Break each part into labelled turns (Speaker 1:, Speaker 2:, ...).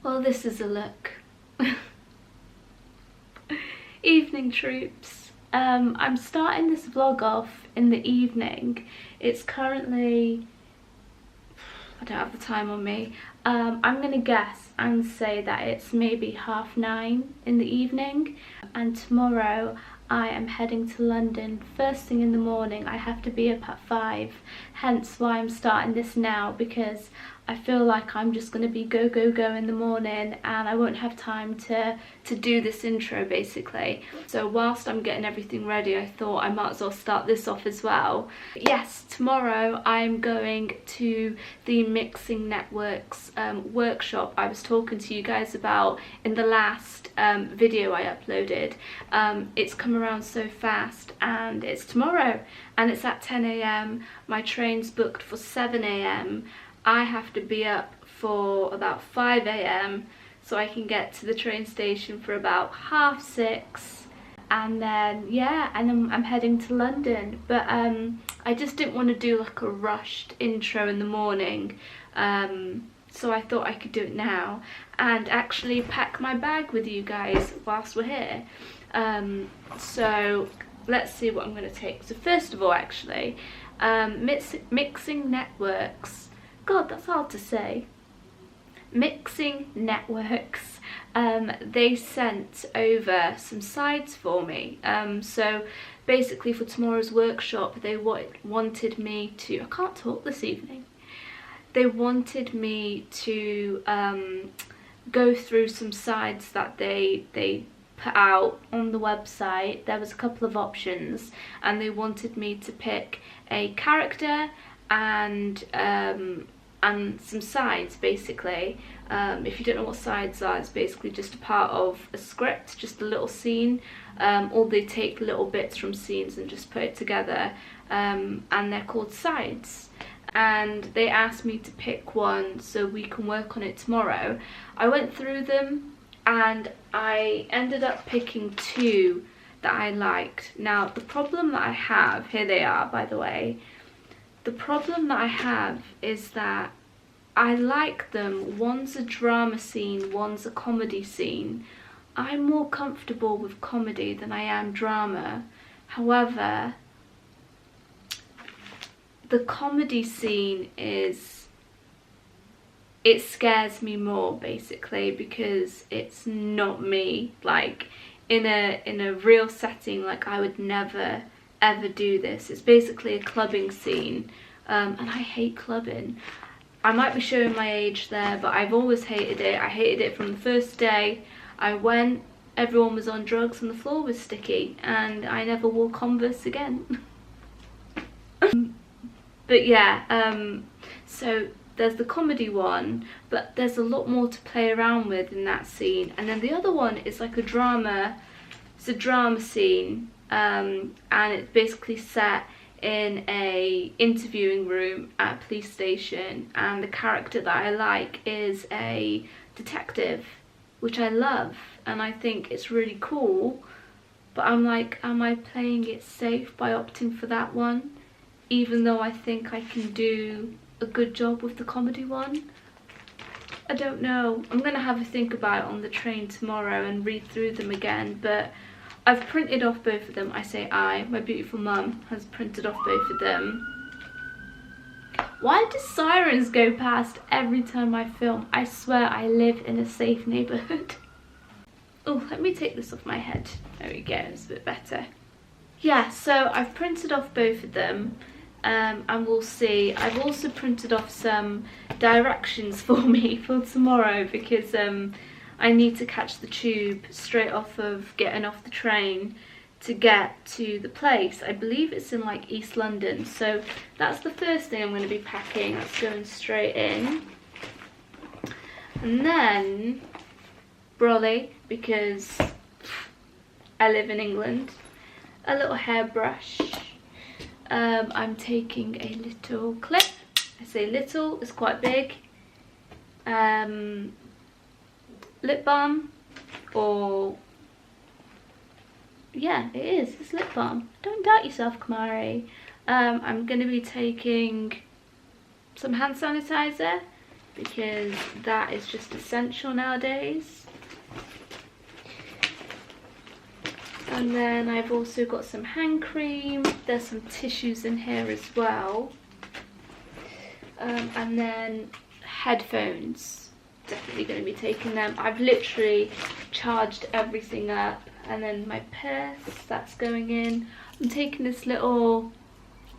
Speaker 1: Well, this is a look. Evening troops. I'm starting this vlog off in the evening. It's currently, I don't have the time on me. I'm gonna guess and say that it's maybe 9:30 in the evening, and tomorrow I am heading to London first thing in the morning. I have to be up at 5, hence why I'm starting this now, because I feel like I'm just going to be go in the morning and I won't have time to do this intro basically. So whilst I'm getting everything ready, I thought I might as well start this off as well. But yes, tomorrow I'm going to the Mixing Networks workshop I was talking to you guys about in the last video I uploaded. It's come around so fast, and it's tomorrow and it's at 10 AM. My train's booked for 7 AM. I have to be up for about 5 AM so I can get to the train station for about 5:30, and then yeah, and then I'm heading to London. But I just didn't want to do like a rushed intro in the morning, so I thought I could do it now and actually pack my bag with you guys whilst we're here. So let's see what I'm going to take. So first of all, actually, Mixing Networks, God, that's hard to say. Mixing Networks, they sent over some sides for me. So basically for tomorrow's workshop, they wanted me to, I can't talk this evening. They wanted me to go through some sides that they put out on the website. There was a couple of options, and they wanted me to pick a character and some sides basically. If you don't know what sides are, it's basically just a part of a script, just a little scene, or they take little bits from scenes and just put it together, and they're called sides. And they asked me to pick one so we can work on it tomorrow. I went through them and I ended up picking 2 that I liked. Now the problem that I have, here they are by the way, the problem that I have is that I like them. One's a drama scene, one's a comedy scene. I'm more comfortable with comedy than I am drama. However, the comedy scene it scares me more basically because it's not me. Like in a real setting, like I would never ever do this. It's basically a clubbing scene, and I hate clubbing. I might be showing my age there, but I've always hated it. I hated it from the first day I went. Everyone was on drugs and the floor was sticky, and I never wore Converse again. But yeah, so there's the comedy one, but there's a lot more to play around with in that scene. And then the other one is like a drama, it's a drama scene, and it's basically set in a interviewing room at a police station, and the character that I like is a detective, which I love and I think it's really cool. But I'm like, am I playing it safe by opting for that one, even though I think I can do a good job with the comedy one? I don't know. I'm gonna have a think about it on the train tomorrow and read through them again, but I've printed off both of them. I say my beautiful mum has printed off both of them. Why do sirens go past every time I film? I swear I live in a safe neighbourhood. Oh, let me take this off my head. There we go, it's a bit better. Yeah, so I've printed off both of them, and we'll see. I've also printed off some directions for me for tomorrow, because I need to catch the tube straight off of getting off the train to get to the place. I believe it's in like East London, so that's the first thing I'm going to be packing. That's going straight in. And then brolly, because I live in England, a little hairbrush. I'm taking a little clip. I say little, it's quite big. Lip balm, or yeah, it is, it's lip balm. Don't doubt yourself, Kamari. I'm going to be taking some hand sanitizer, because that is just essential nowadays. And then I've also got some hand cream. There's some tissues in here as well. And then headphones. Definitely going to be taking them. I've literally charged everything up. And then my purse, that's going in. I'm taking this little,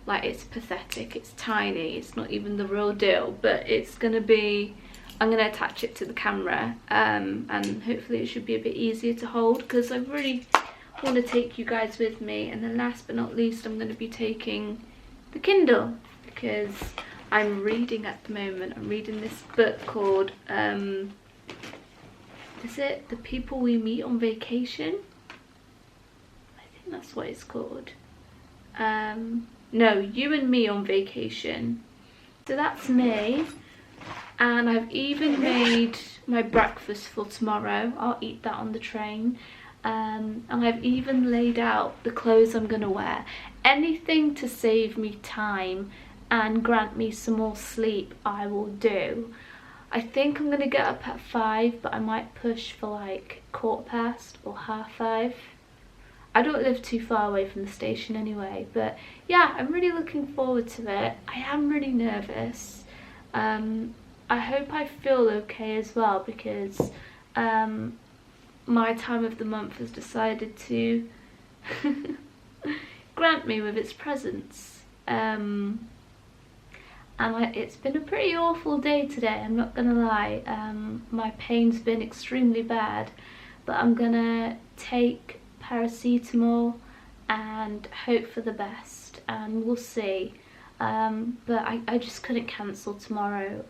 Speaker 1: like, it's pathetic, it's tiny, it's not even the real deal, but it's going to be, I'm going to attach it to the camera, and hopefully it should be a bit easier to hold, because I really want to take you guys with me. And then last but not least, I'm going to be taking the Kindle, because I'm reading at the moment. I'm reading this book called, is it The People We Meet on Vacation? I think that's what it's called. No, You and Me on Vacation. So that's me. And I've even made my breakfast for tomorrow. I'll eat that on the train. And I've even laid out the clothes I'm gonna wear. Anything to save me time and grant me some more sleep, I will do. I think I'm gonna get up at 5, but I might push for like 5:15 or 5:30. I don't live too far away from the station anyway, but yeah, I'm really looking forward to it. I am really nervous. I hope I feel okay as well, because my time of the month has decided to grant me with its presence. And it's been a pretty awful day today, I'm not gonna lie. My pain's been extremely bad, but I'm gonna take paracetamol and hope for the best, and we'll see. But I just couldn't cancel tomorrow.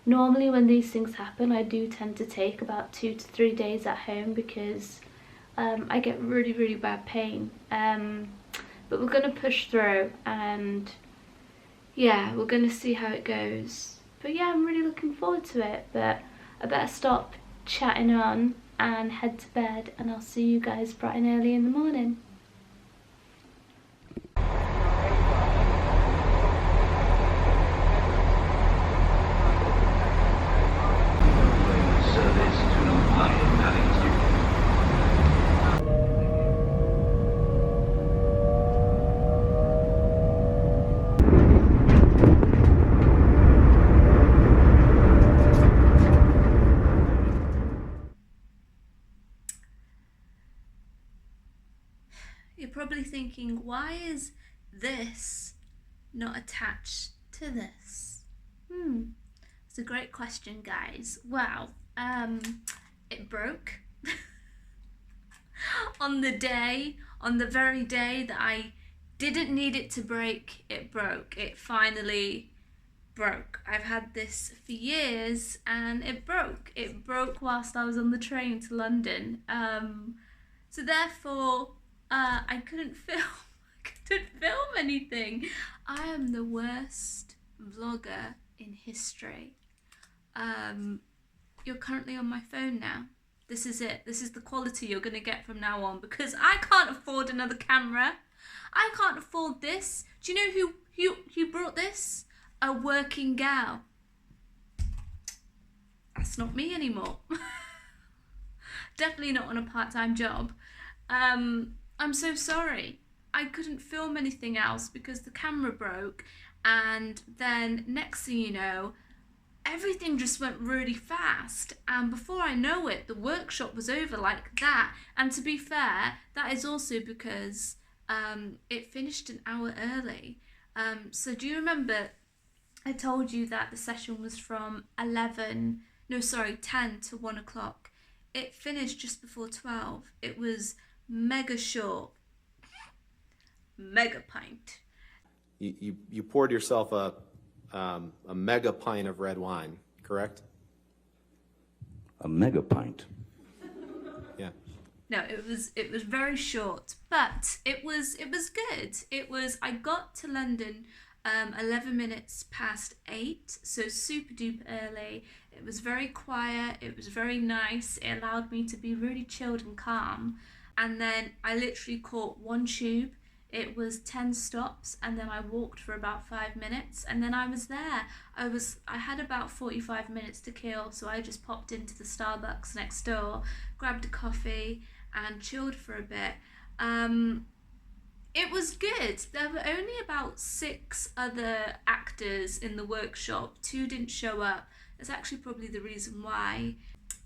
Speaker 1: Normally when these things happen, I do tend to take about 2 to 3 days at home, because I get really bad pain. But we're gonna push through, and yeah, we're gonna see how it goes. But yeah, I'm really looking forward to it. But I better stop chatting on and head to bed, and I'll see you guys bright and early in the morning. You're probably thinking, why is this not attached to this? It's a great question, guys. Well, it broke on the very day that I didn't need it to break. It broke. It finally broke. I've had this for years, and it broke. It broke whilst I was on the train to London. So therefore, I couldn't film. I couldn't film anything. I am the worst vlogger in history. You're currently on my phone now. This is it. This is the quality you're gonna get from now on, because I can't afford another camera. I can't afford this. Do you know who brought this? A working gal. That's not me anymore. Definitely not on a part-time job. I'm so sorry. I couldn't film anything else because the camera broke, and then next thing you know, everything just went really fast, and before I know it, the workshop was over like that. And to be fair, that is also because it finished an hour early. So do you remember I told you that the session was from 10 to 1 o'clock. It finished just before 12. It was mega short. Mega pint.
Speaker 2: You poured yourself a mega pint of red wine, correct?
Speaker 3: A mega pint.
Speaker 2: Yeah.
Speaker 1: No, it was very short, but it was good. I got to London 11 minutes past 8, so super duper early. It was very quiet, it was very nice, it allowed me to be really chilled and calm. And then I literally caught one tube. It was 10 stops, and then I walked for about 5 minutes, and then I was there. I had about 45 minutes to kill, so I just popped into the Starbucks next door, grabbed a coffee, and chilled for a bit. It was good. There were only about 6 other actors in the workshop. 2 didn't show up. It's actually probably the reason why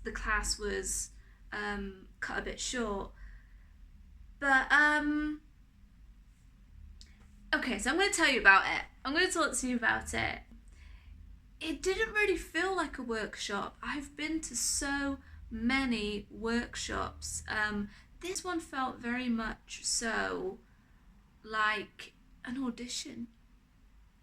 Speaker 1: the class was cut a bit short. But okay, so I'm going to tell you about it. I'm going to talk to you about it. It didn't really feel like a workshop. I've been to so many workshops. This one felt very much so like an audition.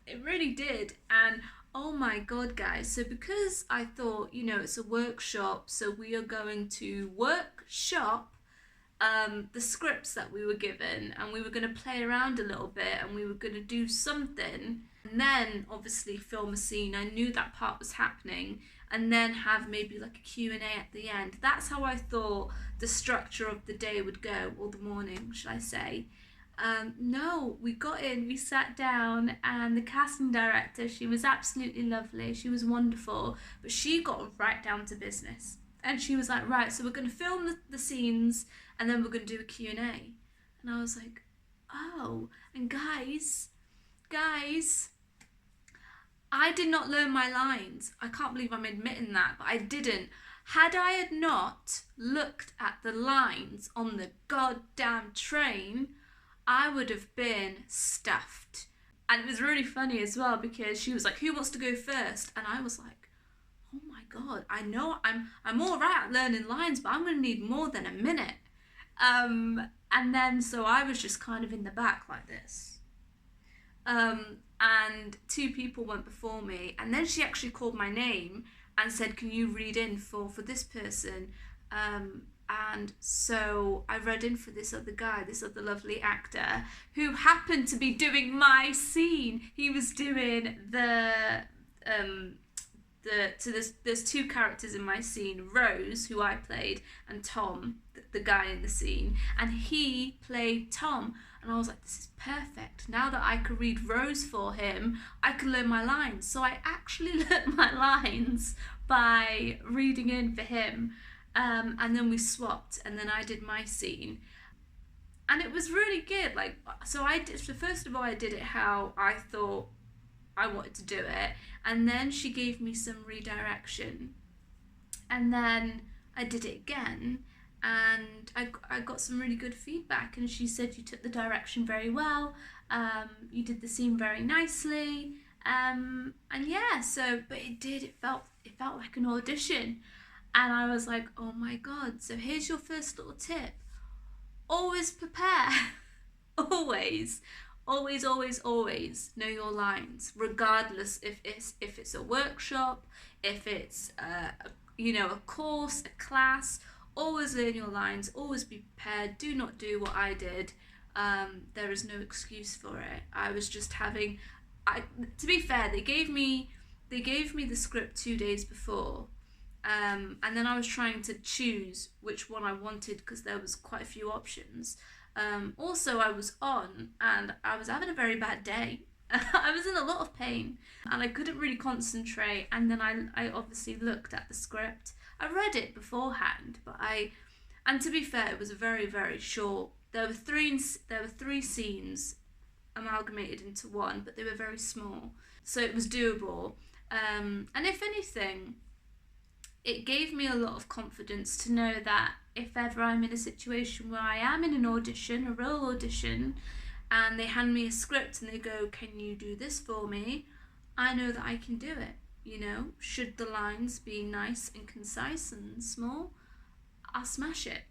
Speaker 1: It really did. And oh my god, guys, so because I thought, it's a workshop, so we are going to workshop the scripts that we were given, and we were going to play around a little bit, and we were going to do something, and then obviously film a scene. I knew that part was happening, and then have maybe like a Q&A at the end. That's how I thought the structure of the day would go, or the morning, should I say. No, we got in, we sat down, and the casting director, she was absolutely lovely, she was wonderful, but she got right down to business. And she was like, right, so we're going to film the scenes, and then we're going to do a Q&A. And I was like, oh, and guys, I did not learn my lines. I can't believe I'm admitting that, but I didn't. Had I had not looked at the lines on the goddamn train, I would have been stuffed. And it was really funny as well, because she was like, who wants to go first? And I was like, oh my god, I know I'm all right at learning lines, but I'm going to need more than a minute. And then so I was just kind of in the back like this. And 2 people went before me, and then she actually called my name and said, can you read in for this person? And so I read in for this other guy, this other lovely actor, who happened to be doing my scene. He was doing so there's 2 characters in my scene, Rose, who I played, and Tom, the guy in the scene, and he played Tom. And I was like, this is perfect. Now that I could read Rose for him, I could learn my lines. So I actually learned my lines by reading in for him. And then we swapped, and then I did my scene. And it was really good. So first of all, I did it how I thought I wanted to do it. And then she gave me some redirection. And then I did it again. And I got some really good feedback, and she said you took the direction very well, you did the scene very nicely, and yeah, but it felt like an audition, and I was like, oh my god. So here's your first little tip: always prepare. always know your lines, regardless if it's a workshop, if it's a course, a class. Always learn your lines, always be prepared. Do not do what I did. There is no excuse for it. I was just to be fair, they gave me the script 2 days before, and then I was trying to choose which one I wanted, because there was quite a few options. Also, I was on, and I was having a very bad day. I was in a lot of pain, and I couldn't really concentrate, and then I obviously looked at the script. I read it beforehand, and to be fair, it was very, very short. There were three scenes amalgamated into one, but they were very small, so it was doable. And if anything, it gave me a lot of confidence to know that if ever I'm in a situation where I am in an audition, a real audition, and they hand me a script and they go, can you do this for me? I know that I can do it. Should the lines be nice and concise and small, I'll smash it.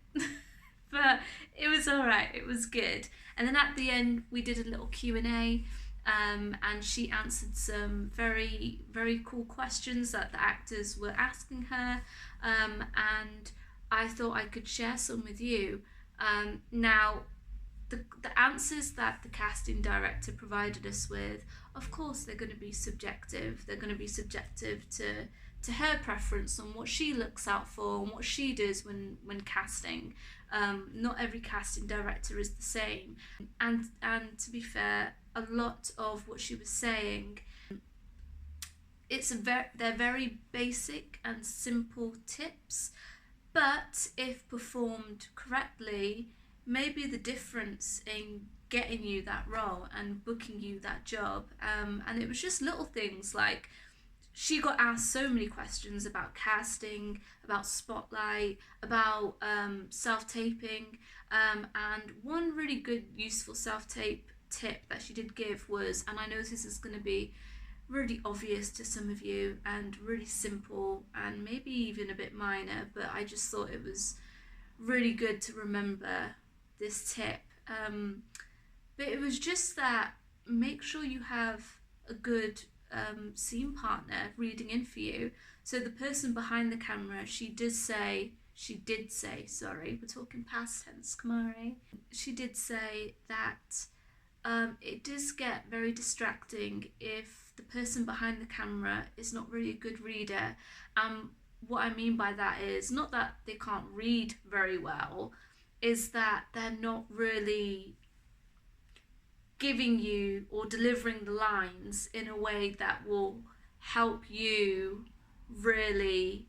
Speaker 1: But it was all right, it was good. And then at the end, we did a little Q&A, and she answered some very, very cool questions that the actors were asking her, and I thought I could share some with you. Now, the answers that the casting director provided us with, of course, they're going to be subjective. They're going to be subjective to to her preference on what she looks out for and what she does when casting. Not every casting director is the same, and to be fair, a lot of what she was saying, they're very basic and simple tips, but if performed correctly, maybe the difference in getting you that role and booking you that job. And it was just little things like, she got asked so many questions about casting, about spotlight, about self-taping, and one really good useful self-tape tip that she did give was, and I know this is going to be really obvious to some of you and really simple and maybe even a bit minor, but I just thought it was really good to remember this tip. But it was just that, make sure you have a good scene partner reading in for you. So the person behind the camera, she did say, sorry, we're talking past tense, Kamari. She did say that it does get very distracting if the person behind the camera is not really a good reader. What I mean by that is not that they can't read very well, is that they're not really giving you or delivering the lines in a way that will help you really,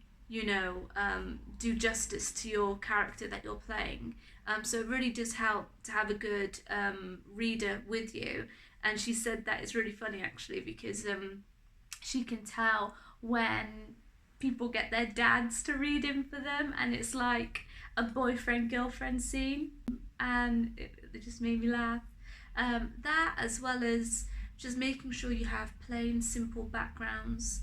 Speaker 1: do justice to your character that you're playing. So it really does help to have a good reader with you. And she said that it's really funny actually, because she can tell when people get their dads to read in for them, and it's like a boyfriend-girlfriend scene, and it just made me laugh. That, as well as just making sure you have plain, simple backgrounds.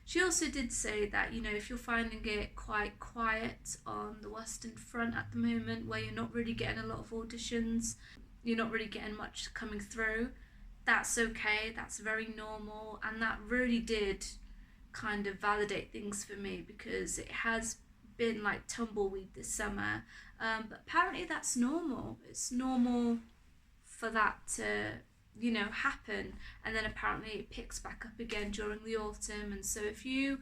Speaker 1: She also did say that, if you're finding it quite quiet on the Western Front at the moment, where you're not really getting a lot of auditions, you're not really getting much coming through, that's okay, that's very normal, and that really did kind of validate things for me, because it has been like tumbleweed this summer, but apparently that's normal. It's normal for that to happen, and then apparently it picks back up again during the autumn. And so if you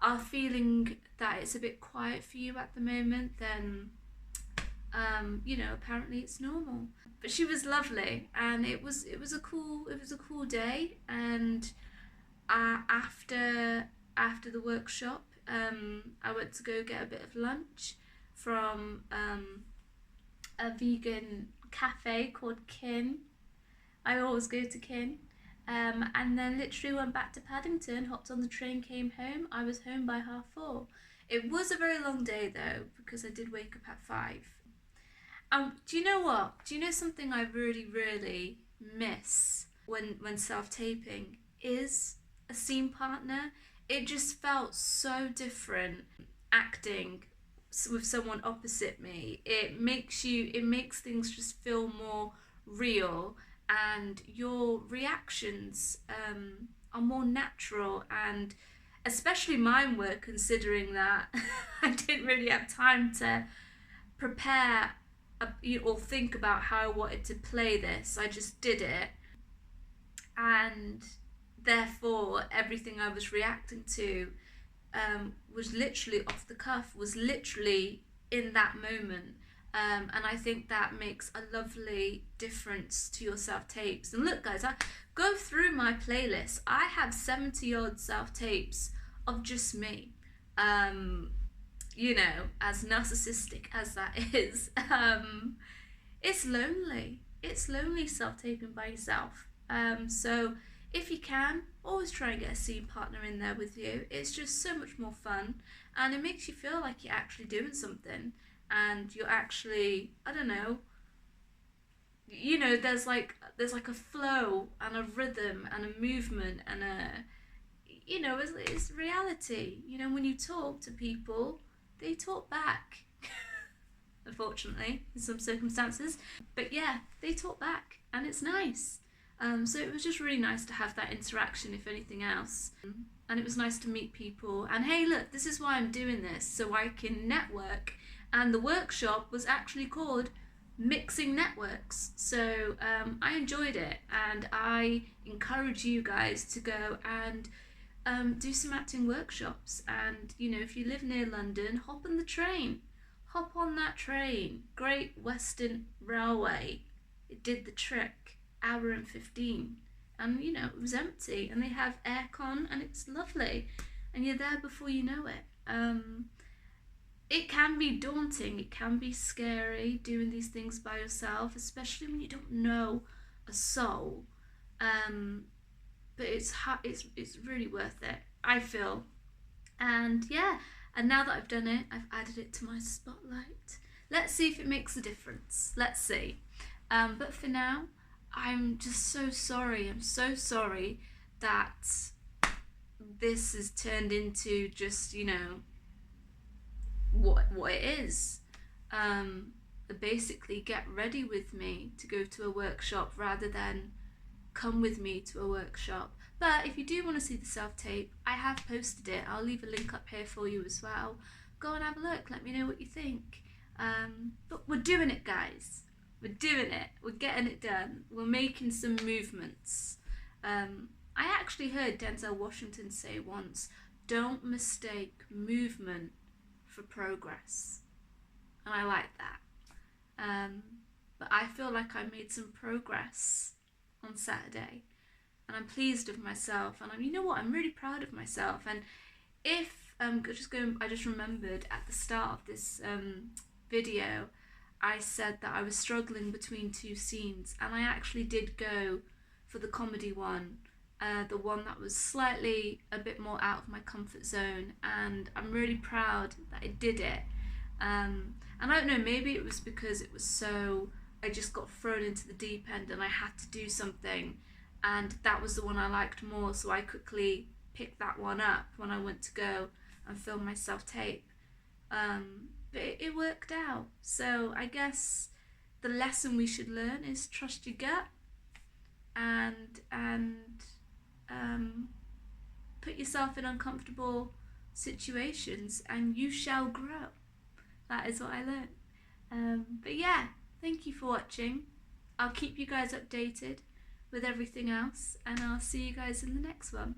Speaker 1: are feeling that it's a bit quiet for you at the moment, then apparently it's normal. But she was lovely, and it was a cool day. And after the workshop, I went to go get a bit of lunch from a vegan cafe called Kin. I always go to Kin. And then literally went back to Paddington, hopped on the train, came home. I was home by 4:30. It was a very long day though, because I did wake up at 5. Do you know what? Do you know something I really, really miss when self-taping is a scene partner? It just felt so different acting with someone opposite me. It makes things just feel more real, and your reactions are more natural, and especially mine were, considering that I didn't really have time to prepare or think about how I wanted to play this. I just did it, and therefore everything I was reacting to was literally off the cuff, was literally in that moment. And I think that makes a lovely difference to your self-tapes. And look guys, I go through my playlist. I have 70 odd self-tapes of just me. As narcissistic as that is, it's lonely. It's lonely self-taping by yourself. So if you can, always try and get a scene partner in there with you. It's just so much more fun, and it makes you feel like you're actually doing something, and you're actually, I don't know, there's like a flow and a rhythm and a movement and it's reality. When you talk to people, they talk back. Unfortunately, in some circumstances, but yeah, they talk back, and it's nice. So it was just really nice to have that interaction, if anything else. And it was nice to meet people. And hey, look, this is why I'm doing this, so I can network. And the workshop was actually called Mixing Networks. So I enjoyed it, and I encourage you guys to go and do some acting workshops. And you know, if you live near London, hop on the train. Hop on that train. Great Western Railway. It did the trick. Hour and 15. And you know, it was empty, and they have aircon, and it's lovely, and you're there before you know it. It can be daunting, it can be scary doing these things by yourself, especially when you don't know a soul. But it's really worth it, I feel. And yeah, and now that I've done it, I've added it to my spotlight. Let's see if it makes a difference. Let's see. But for now, I'm just so sorry. I'm so sorry that this has turned into just, you know, what it is. Basically get ready with me to go to a workshop rather than come with me to a workshop. But if you do want to see the self-tape, I have posted it. I'll leave a link up here for you as well. Go and have a look. Let me know what you think. But we're doing it, guys. We're doing it. We're getting it done. We're making some movements. I actually heard Denzel Washington say once, don't mistake movement for progress. And I like that. But I feel like I made some progress on Saturday, and I'm pleased with myself, and you know what, I'm really proud of myself. And if I just remembered at the start of this video, I said that I was struggling between two scenes, and I actually did go for the comedy one, the one that was slightly a bit more out of my comfort zone, and I'm really proud that I did it. And I don't know, maybe it was because it was I just got thrown into the deep end and I had to do something, and that was the one I liked more, so I quickly picked that one up when I went to go and film my self-tape. But it worked out. So I guess the lesson we should learn is trust your gut, and put yourself in uncomfortable situations, and you shall grow. That is what I learned. But yeah, thank you for watching. I'll keep you guys updated with everything else, and I'll see you guys in the next one.